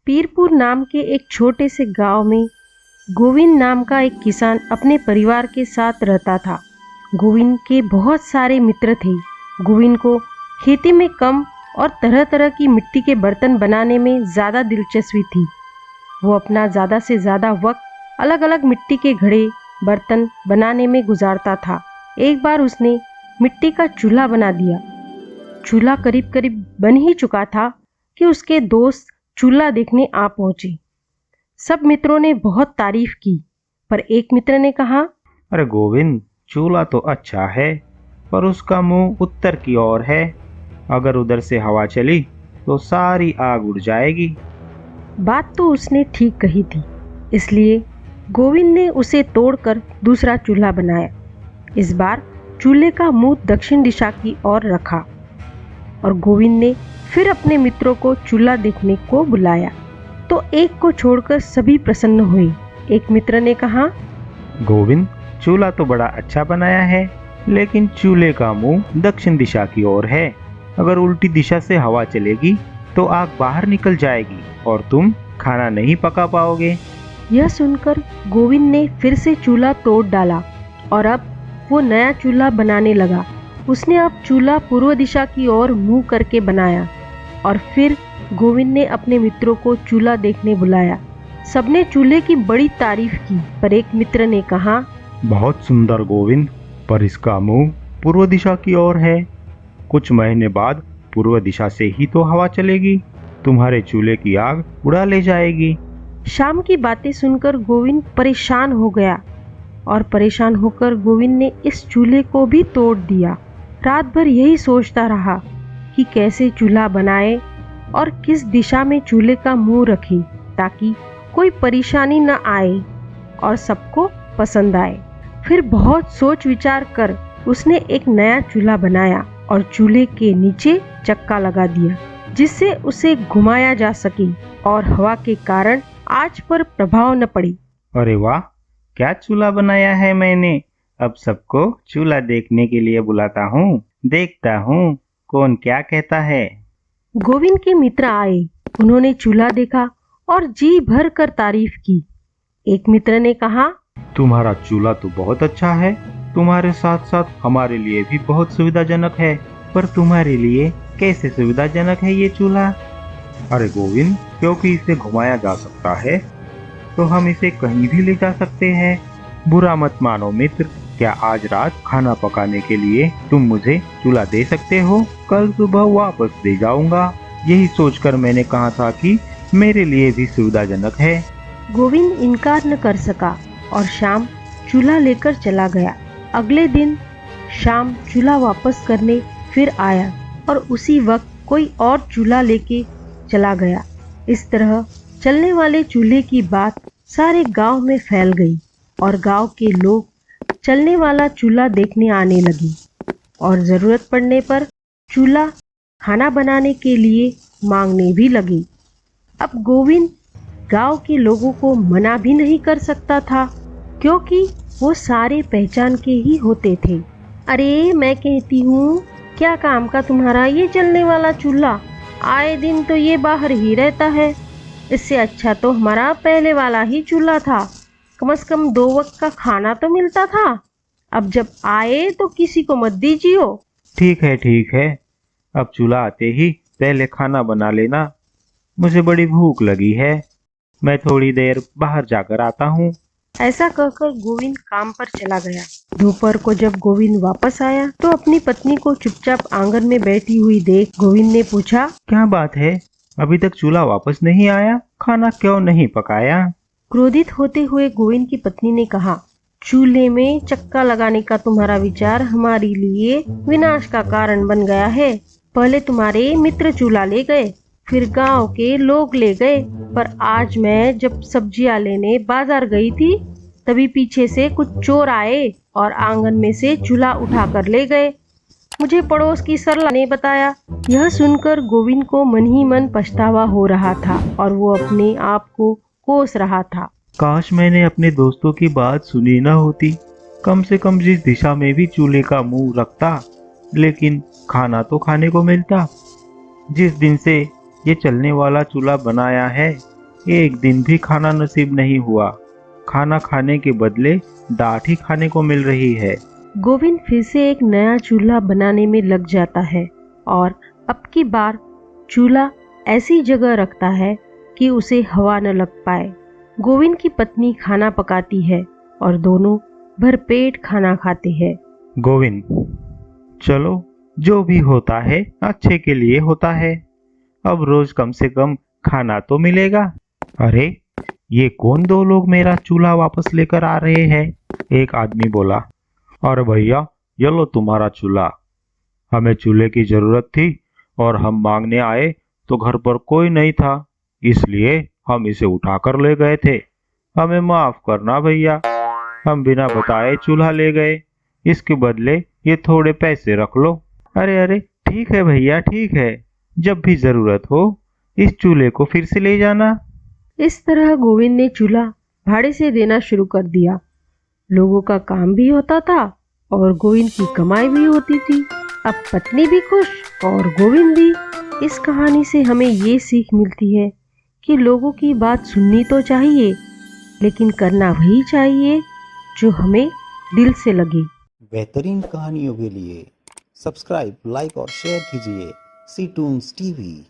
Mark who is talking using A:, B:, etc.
A: पीरपुर नाम के एक छोटे से गांव में गोविंद नाम का एक किसान अपने परिवार के साथ रहता था। गोविंद के बहुत सारे मित्र थे। गोविंद को खेती में कम और तरह तरह की मिट्टी के बर्तन बनाने में ज़्यादा दिलचस्पी थी। वो अपना ज़्यादा से ज़्यादा वक्त अलग अलग मिट्टी के घड़े बर्तन बनाने में गुजारता था। एक बार उसने मिट्टी का चूल्हा बना दिया। चूल्हा करीब करीब बन ही चुका था कि उसके दोस्त चूल्हा देखने आ पहुंचे। सब मित्रों ने बहुत तारीफ की, पर एक मित्र ने कहा,
B: अरे गोविंद, चूल्हा तो अच्छा है, पर उसका मुंह उत्तर की ओर है। अगर उधर से हवा चली तो सारी आग उड़ जाएगी।
A: बात तो उसने ठीक कही थी, इसलिए गोविंद ने उसे तोड़कर दूसरा चूल्हा बनाया। इस बार चूल्हे का मुंह दक्षिण दिशा की ओर रखा और गोविंद ने फिर अपने मित्रों को चूल्हा देखने को बुलाया तो एक को छोड़कर सभी प्रसन्न हुए। एक मित्र ने कहा,
B: गोविंद, चूल्हा तो बड़ा अच्छा बनाया है, लेकिन चूल्हे का मुंह दक्षिण दिशा की ओर है। अगर उल्टी दिशा से हवा चलेगी तो आग बाहर निकल जाएगी और तुम खाना नहीं पका पाओगे।
A: यह सुनकर गोविंद ने फिर से चूल्हा तोड़ डाला और अब वो नया चूल्हा बनाने लगा। उसने अब चूल्हा पूर्व दिशा की ओर मुंह करके बनाया और फिर गोविंद ने अपने मित्रों को चूल्हा देखने बुलाया। सबने चूल्हे की बड़ी तारीफ की, पर एक मित्र ने कहा,
B: बहुत सुंदर गोविंद, पर इसका मुंह पूर्व दिशा की ओर है। कुछ महीने बाद पूर्व दिशा से ही तो हवा चलेगी, तुम्हारे चूल्हे की आग उड़ा ले जाएगी।
A: शाम की बातें सुनकर गोविंद परेशान हो गया और परेशान होकर गोविंद ने इस चूल्हे को भी तोड़ दिया। रात भर यही सोचता रहा कि कैसे चूल्हा बनाए और किस दिशा में चूल्हे का मुंह रखे ताकि कोई परेशानी न आए और सबको पसंद आए। फिर बहुत सोच विचार कर उसने एक नया चूल्हा बनाया और चूल्हे के नीचे चक्का लगा दिया जिससे उसे घुमाया जा सके और हवा के कारण आंच पर प्रभाव न पड़े।
B: अरे वाह, क्या चूल्हा बनाया है मैंने। अब सबको चूल्हा देखने के लिए बुलाता हूँ, देखता हूँ कौन क्या कहता है।
A: गोविंद के मित्र आए, उन्होंने चूल्हा देखा और जी भर कर तारीफ की। एक मित्र ने कहा,
B: तुम्हारा चूल्हा तो बहुत अच्छा है, तुम्हारे साथ साथ हमारे लिए भी बहुत सुविधाजनक है। पर तुम्हारे लिए कैसे सुविधाजनक है ये चूल्हा? अरे गोविंद, क्योंकि इसे घुमाया जा सकता है तो हम इसे कहीं भी ले जा सकते हैं। बुरा मत मानो मित्र, क्या आज रात खाना पकाने के लिए तुम मुझे चूल्हा दे सकते हो? कल सुबह वापस दे जाऊंगा। यही सोचकर मैंने कहा था कि मेरे लिए भी सुविधाजनक है।
A: गोविंद इनकार न कर सका और शाम चूल्हा लेकर चला गया। अगले दिन शाम चूल्हा वापस करने फिर आया और उसी वक्त कोई और चूल्हा लेके चला गया। इस तरह चलने वाले चूल्हे की बात सारे गांव में फैल गई और गांव के लोग चलने वाला चूल्हा देखने आने लगे और जरूरत पड़ने पर चूल्हा खाना बनाने के लिए मांगने भी लगे। अब गोविंद गांव के लोगों को मना भी नहीं कर सकता था क्योंकि वो सारे पहचान के ही होते थे। अरे मैं कहती हूँ, क्या काम का तुम्हारा ये चलने वाला चूल्हा? आए दिन तो ये बाहर ही रहता है। इससे अच्छा तो हमारा पहले वाला ही चूल्हा था, कम से कम 2 वक्त का खाना तो मिलता था। अब जब आए तो किसी को मत दीजिए।
B: ठीक है, अब चूल्हा आते ही पहले खाना बना लेना। मुझे बड़ी भूख लगी है, मैं थोड़ी देर बाहर जाकर आता हूँ।
A: ऐसा कहकर गोविंद काम पर चला गया। दोपहर को जब गोविंद वापस आया तो अपनी पत्नी को चुपचाप आंगन में बैठी हुई देख गोविंद ने पूछा,
B: क्या बात है, अभी तक चूल्हा वापस नहीं आया? खाना क्यों नहीं पकाया?
A: क्रोधित होते हुए गोविंद की पत्नी ने कहा, चूल्हे में चक्का लगाने का तुम्हारा विचार हमारे लिए विनाश का कारण बन गया है। पहले तुम्हारे मित्र चूल्हा ले गए, फिर गांव के लोग ले गए, पर आज मैं जब सब्जियां लेने बाजार गई थी तभी पीछे से कुछ चोर आए और आंगन में से चूल्हा उठा कर ले गए। मुझे पड़ोस की सरला ने बताया। यह सुनकर गोविंद को मन ही मन पछतावा हो रहा था और वो अपने आप को कोस रहा था।
B: काश मैंने अपने दोस्तों की बात सुनी न होती, कम से कम जिस दिशा में भी चूल्हे का मुंह रखता, लेकिन खाना तो खाने को मिलता। जिस दिन से ये चलने वाला चूल्हा बनाया है, एक दिन भी खाना नसीब नहीं हुआ। खाना खाने के बदले डांट ही खाने को मिल रही है।
A: गोविंद फिर से एक नया चूल्हा बनाने में लग जाता है और अब की बार चूल्हा ऐसी जगह रखता है कि उसे हवा न लग पाए। गोविंद की पत्नी खाना पकाती है और दोनों भरपेट खाना खाते हैं।
B: गोविंद, चलो जो भी होता है अच्छे के लिए होता है। अब रोज कम से कम खाना तो मिलेगा। अरे, ये कौन दो लोग मेरा चूल्हा वापस लेकर आ रहे हैं? एक आदमी बोला। अरे भैया, ये लो तुम्हारा चूल्हा। हमें चूल्हे की जरूरत थी और हम मांगने आए तो घर पर कोई नहीं था, इसलिए हम इसे उठाकर ले गए थे। हमें माफ करना भैया, हम बिना बताए चूल्हा ले गए। इसके बदले ये थोड़े पैसे रख लो। अरे अरे, ठीक है भैया, ठीक है। जब भी जरूरत हो इस चूल्हे को फिर से ले जाना।
A: इस तरह गोविंद ने चूल्हा भाड़े से देना शुरू कर दिया। लोगों का काम भी होता था और गोविंद की कमाई भी होती थी। अब पत्नी भी खुश और गोविंद भी। इस कहानी से हमें ये सीख मिलती है कि लोगों की बात सुननी तो चाहिए, लेकिन करना वही चाहिए जो हमें दिल से लगे।
C: बेहतरीन कहानियों के लिए सब्सक्राइब, लाइक और शेयर कीजिए सी टून्स टीवी।